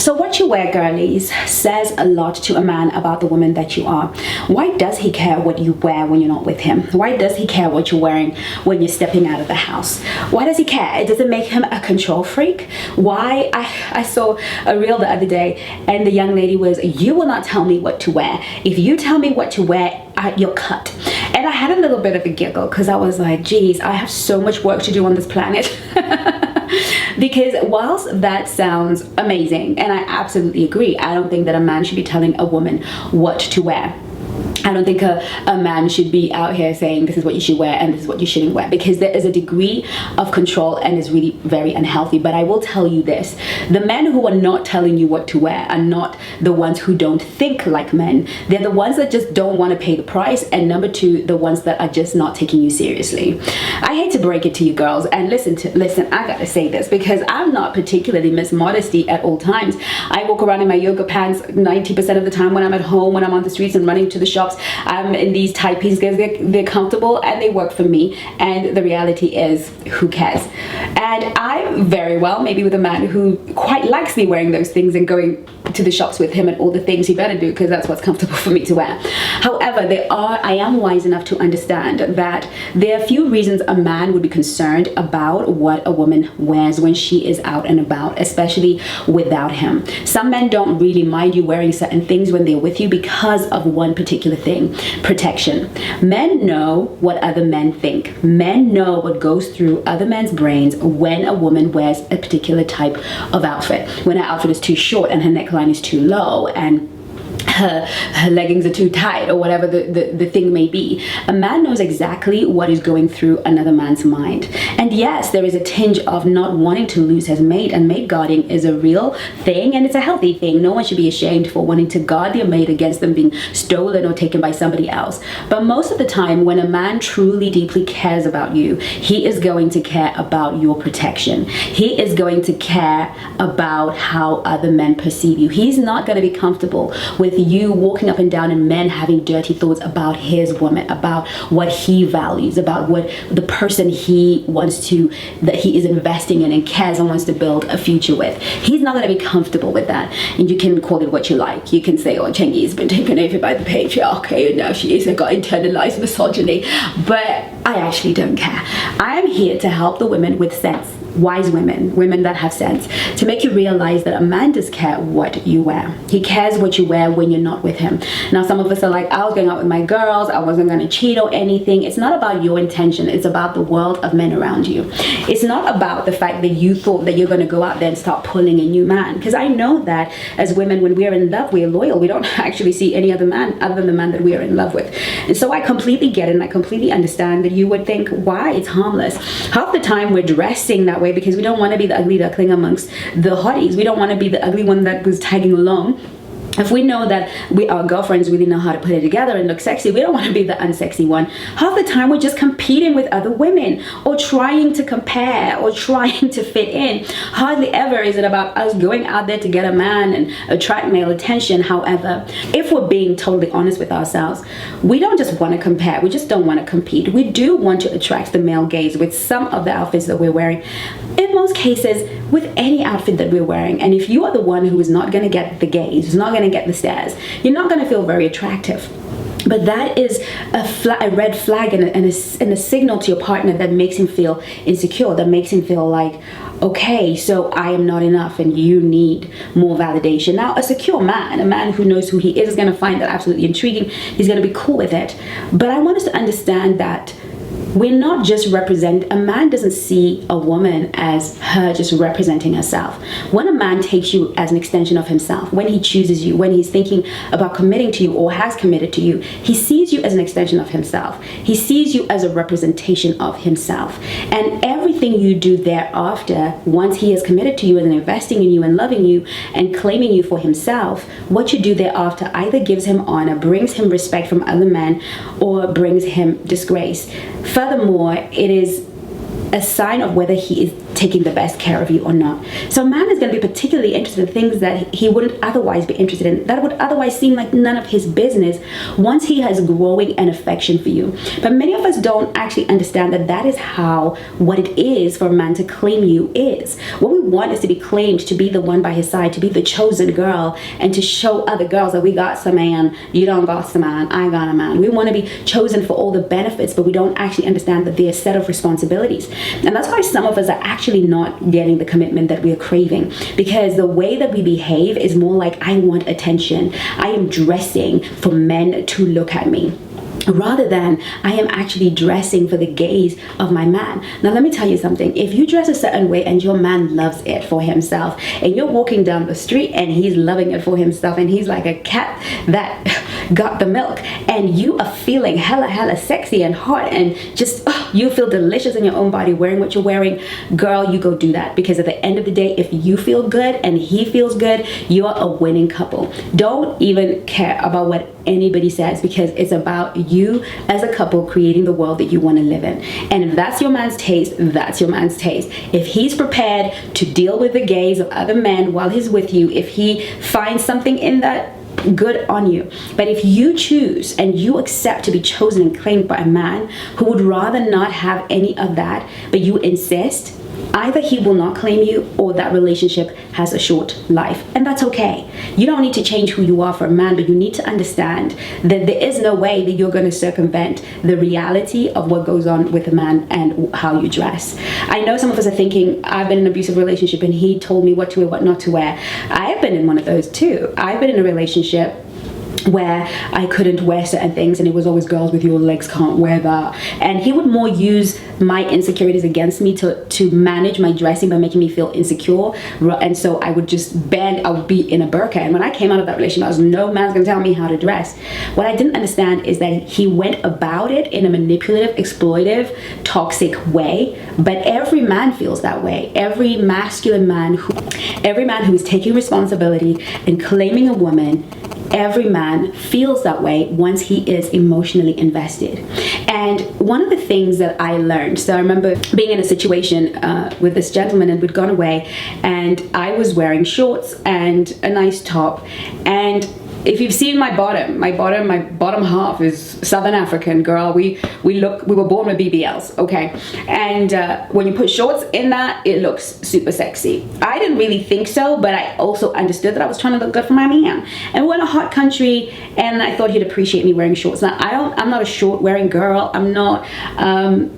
So what you wear, girlies, says a lot to a man about the woman that you are. Why does he care what you wear when you're not with him? Why does he care what you're wearing when you're stepping out of the house? Why does he care? Does it make him a control freak? Why? I saw a reel the other day, and the young lady was, you will not tell me what to wear. If you tell me what to wear, you're cut. And I had a little bit of a giggle because I was like, geez, I have so much work to do on this planet. Because whilst that sounds amazing, and I absolutely agree, I don't think that a man should be telling a woman what to wear. I don't think a man should be out here saying this is what you should wear and this is what you shouldn't wear, because there is a degree of control and it's really very unhealthy. But I will tell you this, the men who are not telling you what to wear are not the ones who don't think like men. They're the ones that just don't want to pay the price, and number two, the ones that are just not taking you seriously. I hate to break it to you girls, and listen, I gotta say this because I'm not particularly Miss Modesty at all times. I walk around in my yoga pants 90% of the time when I'm at home, when I'm on the streets and running to the shops. I'm in these tight pieces because they're comfortable and they work for me, and the reality is, who cares? And I'm very well maybe with a man who quite likes me wearing those things and going to the shops with him and all the things he better do, because that's what's comfortable for me to wear. However, I am wise enough to understand that there are a few reasons a man would be concerned about what a woman wears when she is out and about, especially without him. Some men don't really mind you wearing certain things when they're with you because of one particular thing: protection. Men know what other men think. Men know what goes through other men's brains when a woman wears a particular type of outfit. When her outfit is too short and her neckline is too low and her leggings are too tight, or whatever the thing may be. A man knows exactly what is going through another man's mind. And yes, there is a tinge of not wanting to lose his mate, and mate guarding is a real thing, and it's a healthy thing. No one should be ashamed for wanting to guard their mate against them being stolen or taken by somebody else. But most of the time, when a man truly deeply cares about you, he is going to care about your protection. He is going to care about how other men perceive you. He's not going to be comfortable with you walking up and down and men having dirty thoughts about his woman, about what he values, about what the person he wants to, that he is investing in and cares and wants to build a future with. He's not going to be comfortable with that. And you can call it what you like. You can say, oh, Chengi has been taken over by the patriarchy and now she is got internalized misogyny. But I actually don't care. I am here to help the women with sense. Wise women that have sense, to make you realize that a man does care what you wear. He cares what you wear when you're not with him. Now, some of us are like, I was going out with my girls, I wasn't going to cheat or anything. It's not about your intention. It's about the world of men around you. It's not about the fact that you thought that you're going to go out there and start pulling a new man, because I know that as women, when we're in love, we're loyal. We don't actually see any other man other than the man that we are in love with. And so I completely get it, and I completely understand that you would think, why? It's harmless. Half the time we're dressing that way because we don't want to be the ugly duckling amongst the hotties. We don't want to be the ugly one that was tagging along. If we know that our girlfriends really know how to put it together and look sexy, we don't want to be the unsexy one. Half the time we're just competing with other women, or trying to compare, or trying to fit in. Hardly ever is it about us going out there to get a man and attract male attention. However, if we're being totally honest with ourselves, we don't just want to compare, we just don't want to compete. We do want to attract the male gaze with some of the outfits that we're wearing. In most cases, with any outfit that we're wearing. And if you are the one who is not going to get the gaze, who's not going to get the stares, you're not going to feel very attractive. But that is a red flag and a signal to your partner that makes him feel insecure, that makes him feel like, okay, so I am not enough and you need more validation. Now, a secure man, a man who knows who he is going to find that absolutely intriguing. He's going to be cool with it. But I want us to understand that we're not just a man doesn't see a woman as her just representing herself. When a man takes you as an extension of himself, when he chooses you, when he's thinking about committing to you or has committed to you, he sees you as an extension of himself. He sees you as a representation of himself. And everything you do thereafter, once he has committed to you and investing in you and loving you and claiming you for himself, what you do thereafter either gives him honor, brings him respect from other men, or brings him disgrace. Furthermore, it is a sign of whether he is taking the best care of you or not. So a man is going to be particularly interested in things that he wouldn't otherwise be interested in, that would otherwise seem like none of his business, once he has growing and affection for you. But many of us don't actually understand that that is how what it is for a man to claim you is. What we want is to be claimed, to be the one by his side, to be the chosen girl, and to show other girls that we got some man, you don't got some man, I got a man. We want to be chosen for all the benefits, but we don't actually understand that they're a set of responsibilities. And that's why some of us are actually not getting the commitment that we are craving, because the way that we behave is more like, I want attention, I am dressing for men to look at me, rather than I am actually dressing for the gaze of my man. Now let me tell you something. If you dress a certain way and your man loves it for himself, and you're walking down the street and he's loving it for himself, and he's like a cat that got the milk, and you are feeling hella sexy and hot, and just you feel delicious in your own body wearing what you're wearing, girl, you go do that. Because at the end of the day, if you feel good and he feels good, you're a winning couple. Don't even care about what anybody says, because it's about you as a couple creating the world that you want to live in. And if that's your man's taste, that's your man's taste. If he's prepared to deal with the gaze of other men while he's with you, if he finds something in that, good on you. But if you choose and you accept to be chosen and claimed by a man who would rather not have any of that, but you insist, either he will not claim you or that relationship has a short life. And that's okay. You don't need to change who you are for a man, but you need to understand that there is no way that you're going to circumvent the reality of what goes on with a man and how you dress. I know some of us are thinking, I've been in an abusive relationship and he told me what to wear, what not to wear. I've been in one of those too. I've been in a relationship where I couldn't wear certain things, and it was always, girls with your legs can't wear that. And he would more use my insecurities against me to manage my dressing by making me feel insecure. And so I would just bend, I would be in a burqa. And when I came out of that relationship, I was, no man's gonna tell me how to dress. What I didn't understand is that he went about it in a manipulative, exploitive, toxic way. But every man feels that way. Every masculine man who is taking responsibility and claiming a woman, every man feels that way once he is emotionally invested. And one of the things that I learned, so I remember being in a situation with this gentleman, and we'd gone away, and I was wearing shorts and a nice top, and if you've seen my bottom half is Southern African, girl. We were born with BBLs, okay? And when you put shorts in that, it looks super sexy. I didn't really think so, but I also understood that I was trying to look good for my man. And we're in a hot country, and I thought he'd appreciate me wearing shorts. Now, I'm not a short wearing girl. I'm not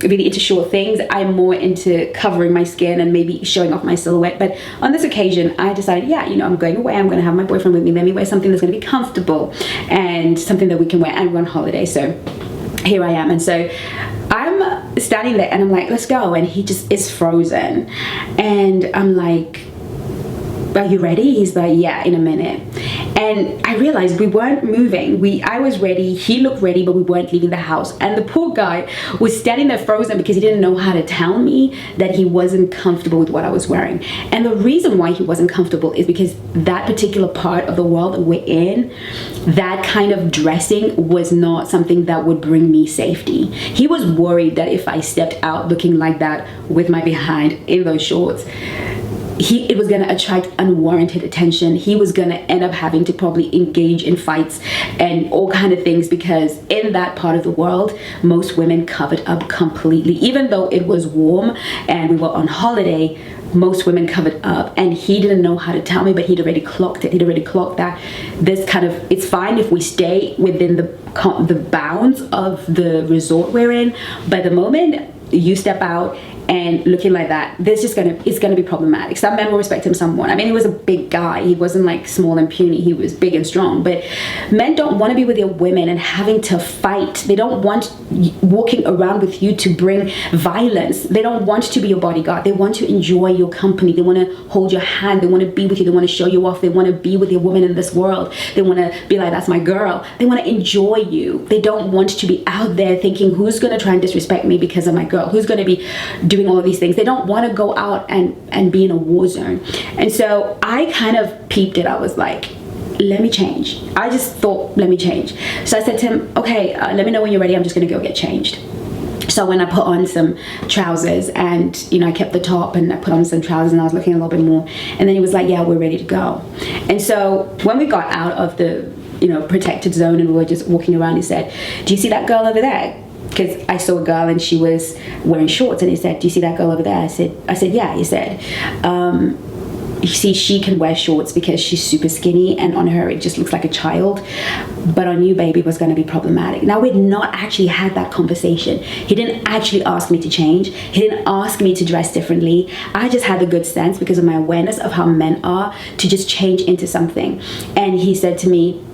really into short things. I'm more into covering my skin and maybe showing off my silhouette. But on this occasion, I decided, yeah, you know, I'm going away. I'm going to have my boyfriend with me. Let me wear something that's going to be comfortable and something that we can wear, and we're on holiday. So here I am, and so I'm standing there and I'm like, let's go, and he just is frozen, and I'm like, are you ready? He's like, yeah, in a minute. And I realized we weren't moving. I was ready, he looked ready, but we weren't leaving the house. And the poor guy was standing there frozen because he didn't know how to tell me that he wasn't comfortable with what I was wearing. And the reason why he wasn't comfortable is because that particular part of the world that we're in, that kind of dressing was not something that would bring me safety. He was worried that if I stepped out looking like that with my behind in those shorts, it was going to attract unwarranted attention. He was going to end up having to probably engage in fights and all kind of things, because in that part of the world, most women covered up completely. Even though it was warm and we were on holiday, most women covered up, and he didn't know how to tell me, but he'd already clocked it. He'd already clocked that this kind of, it's fine if we stay within the bounds of the resort we're in, but the moment you step out and looking like that, it's gonna be problematic. Some men will respect him, some won't. I mean, he was a big guy. He wasn't like small and puny. He was big and strong. But men don't want to be with your women and having to fight. They don't want walking around with you to bring violence. They don't want to be your bodyguard. They want to enjoy your company. They want to hold your hand. They want to be with you. They want to show you off. They want to be with your woman in this world. They want to be like, that's my girl. They want to enjoy you. They don't want to be out there thinking, who's going to try and disrespect me because of my girl? Who's going to be doing all of these things? They don't want to go out and be in a war zone. And so I kind of peeped it. I was like, let me change. I just thought, let me change. So I said to him, okay, let me know when you're ready. I'm just going to go get changed. So when I put on some trousers and, you know, I kept the top and I put on some trousers and I was looking a little bit more. And then he was like, yeah, we're ready to go. And so when we got out of the, you know, protected zone and we were just walking around, he said, do you see that girl over there? Because I saw a girl and she was wearing shorts, and he said, do you see that girl over there? I said, yeah. He said, you see, she can wear shorts because she's super skinny and on her it just looks like a child, but on you, baby, was going to be problematic. Now, we'd not actually had that conversation. He didn't actually ask me to change. He didn't ask me to dress differently. I just had the good sense, because of my awareness of how men are, to just change into something. And he said to me,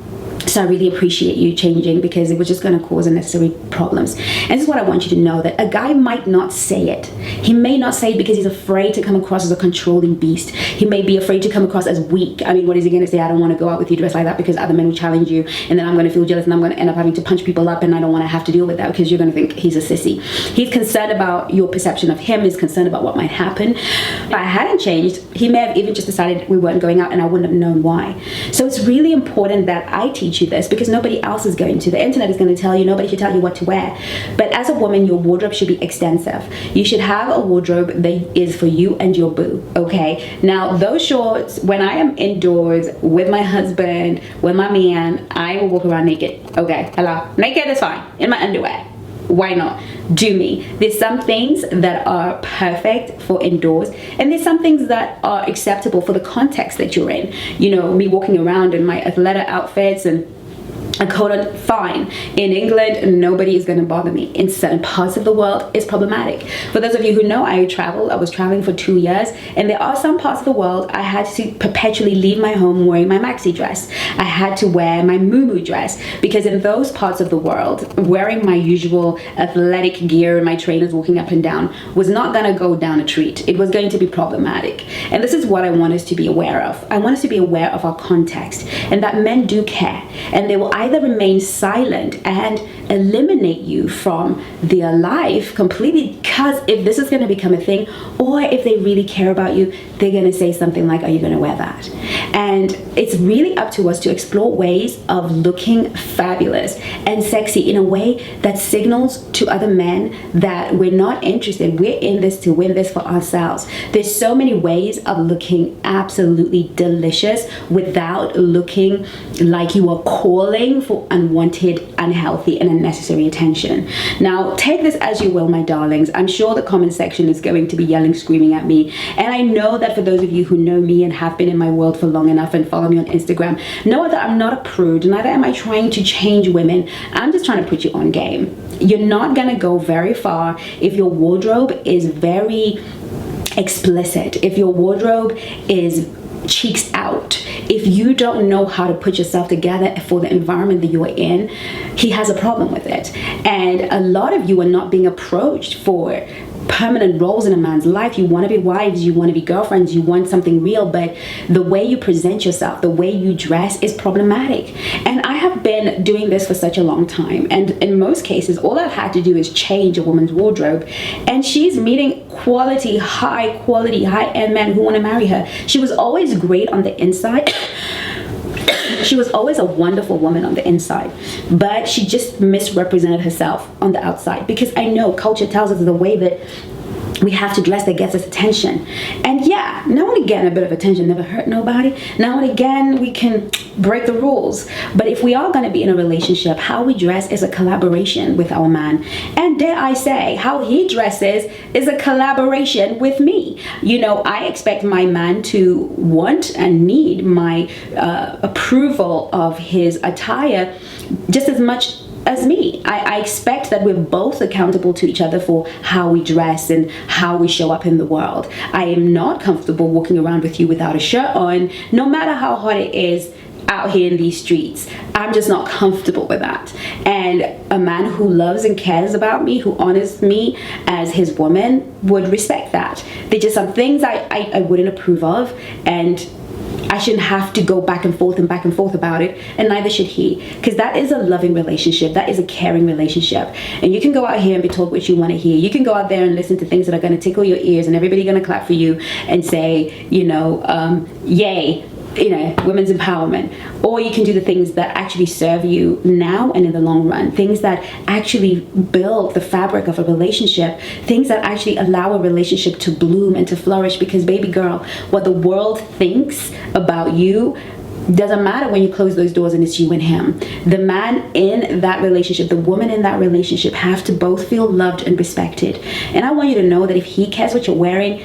so I really appreciate you changing, because it was just going to cause unnecessary problems. And this is what I want you to know, that a guy might not say it. He may not say it because he's afraid to come across as a controlling beast. He may be afraid to come across as weak. I mean, what is he going to say? I don't want to go out with you dressed like that because other men will challenge you, and then I'm going to feel jealous and I'm going to end up having to punch people up, and I don't want to have to deal with that because you're going to think he's a sissy. He's concerned about your perception of him. He's concerned about what might happen. If I hadn't changed, he may have even just decided we weren't going out, and I wouldn't have known why. So it's really important that I teach you this, because nobody else is going to. The internet is going to tell you, nobody should tell you what to wear. But as a woman, your wardrobe should be extensive. You should have a wardrobe that is for you and your boo, okay? Now, those shorts, when I am indoors with my husband, with my man, I will walk around naked, okay? Hello? Naked is fine, in my underwear. Why not? Do me. There's some things that are perfect for indoors, and there's some things that are acceptable for the context that you're in. You know, me walking around in my athletic outfits and a coat on, fine. In England, nobody is going to bother me. In certain parts of the world, it's problematic. For those of you who know, I was traveling for 2 years, and there are some parts of the world I had to perpetually leave my home wearing my maxi dress. I had to wear my muumuu dress, because in those parts of the world, wearing my usual athletic gear and my trainers walking up and down was not going to go down a treat. It was going to be problematic. And this is what I want us to be aware of. I want us to be aware of our context, and that men do care, and they will either remain silent and eliminate you from their life completely, because if this is going to become a thing, or if they really care about you, they're going to say something like, are you going to wear that? And it's really up to us to explore ways of looking fabulous and sexy in a way that signals to other men that we're not interested. We're in this to win this for ourselves. There's so many ways of looking absolutely delicious without looking like you are calling for unwanted, unhealthy, and unnecessary attention. Now, take this as you will, my darlings. I'm sure the comment section is going to be yelling, screaming at me. And I know that for those of you who know me and have been in my world for long enough and follow me on Instagram, know that I'm not a prude. Neither am I trying to change women. I'm just trying to put you on game. You're not gonna go very far if your wardrobe is very explicit, if your wardrobe is cheeks out, if you don't know how to put yourself together for the environment that you are in. He has a problem with it. And a lot of you are not being approached for permanent roles in a man's life. You want to be wives, you want to be girlfriends, you want something real, but the way you present yourself, the way you dress is problematic. And I have been doing this for such a long time, and in most cases all I've had to do is change a woman's wardrobe, and she's meeting quality, high-end men who want to marry her. She was always great on the inside. She was always a wonderful woman on the inside, but she just misrepresented herself on the outside, because I know culture tells us the way that we have to dress that gets us attention. And yeah, now and again, a bit of attention never hurt nobody. Now and again, we can break the rules. But if we are going to be in a relationship, how we dress is a collaboration with our man. And dare I say, how he dresses is a collaboration with me. You know, I expect my man to want and need my approval of his attire just as much as me. I expect that we're both accountable to each other for how we dress and how we show up in the world. I am not comfortable walking around with you without a shirt on, no matter how hot it is out here in these streets. I'm just not comfortable with that. And a man who loves and cares about me, who honors me as his woman, would respect that. There's just some things I wouldn't approve of, and I shouldn't have to go back and forth about it, and neither should he, because that is a loving relationship. That is a caring relationship. And you can go out here and be told what you want to hear. You can go out there and listen to things that are going to tickle your ears, and everybody's going to clap for you and say, you know, yay. women's empowerment, or you can do the things that actually serve you now and in the long run, things that actually build the fabric of a relationship, things that actually allow a relationship to bloom and to flourish. Because baby girl, what the world thinks about you doesn't matter when you close those doors and it's you and him. The man in that relationship, the woman in that relationship have to both feel loved and respected. And I want you to know that if he cares what you're wearing,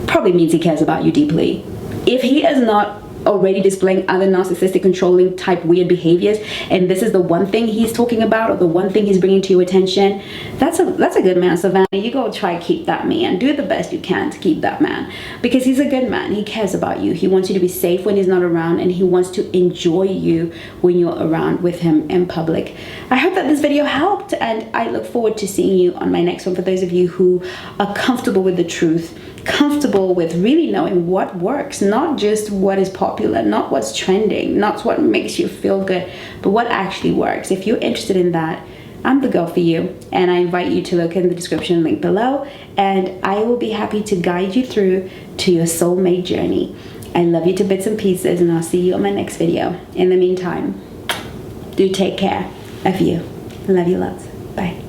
probably means he cares about you deeply. If he is not already displaying other narcissistic, controlling type weird behaviors, and this is the one thing he's talking about, or the one thing he's bringing to your attention, that's a good man. Savannah, you go try to keep that man. Do the best you can to keep that man, because he's a good man. He cares about you. He wants you to be safe when he's not around, and he wants to enjoy you when you're around with him in public. I hope that this video helped, and I look forward to seeing you on my next one. For those of you who are comfortable with the truth, comfortable with really knowing what works, not just what is popular, not what's trending, not what makes you feel good, but what actually works. If you're interested in that, I'm the girl for you, and I invite you to look in the description link below, and I will be happy to guide you through to your soulmate journey. I love you to bits and pieces, and I'll see you on my next video. In the meantime, do take care of you. Love you lots. Bye.